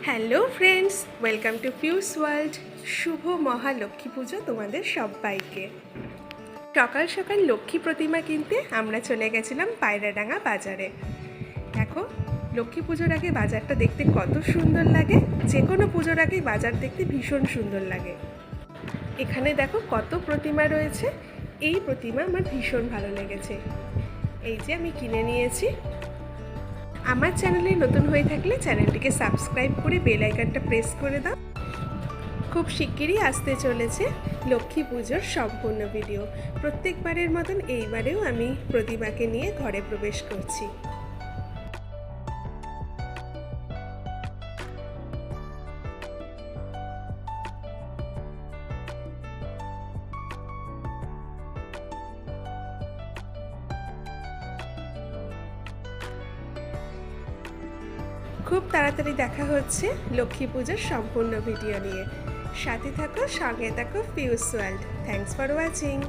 Hello friends, welcome to Piu's world. শুভ মহালক্ষ্মী পুজো তোমাদের সবাইকে। সকাল সকাল লক্ষ্মী প্রতিমা কিনতে আমরা চলে গেছিলাম পায়রাডাঙ্গা বাজারে। দেখো, লক্ষ্মী পুজোর আগে বাজারটা দেখতে কত সুন্দর লাগে। যে কোনো পুজোর আগেই বাজার দেখতে ভীষণ সুন্দর লাগে। এখানে দেখো কত প্রতিমা রয়েছে। এই প্রতিমা আমার ভীষণ ভালো লেগেছে। এই যে আমি কিনে নিয়েছি। আমার চ্যানেলে নতুন হয়ে থাকলে চ্যানেলটিকে সাবস্ক্রাইব করে বেল আইকনটা প্রেস করে দাও। খুব শিগগিরই আসতে চলেছে লক্ষ্মী পুজোর সম্পূর্ণ ভিডিও। প্রত্যেকবারের মতন এইবারেও আমি প্রতিমাকে নিয়ে ঘরে প্রবেশ করছি। খুব তাড়াতাড়ি দেখা হচ্ছে লক্ষ্মী পুজোর সম্পূর্ণ ভিডিও নিয়ে। সাথে থাকো, সঙ্গে থাকো পিউস ওয়ার্ল্ড। Thanks for watching.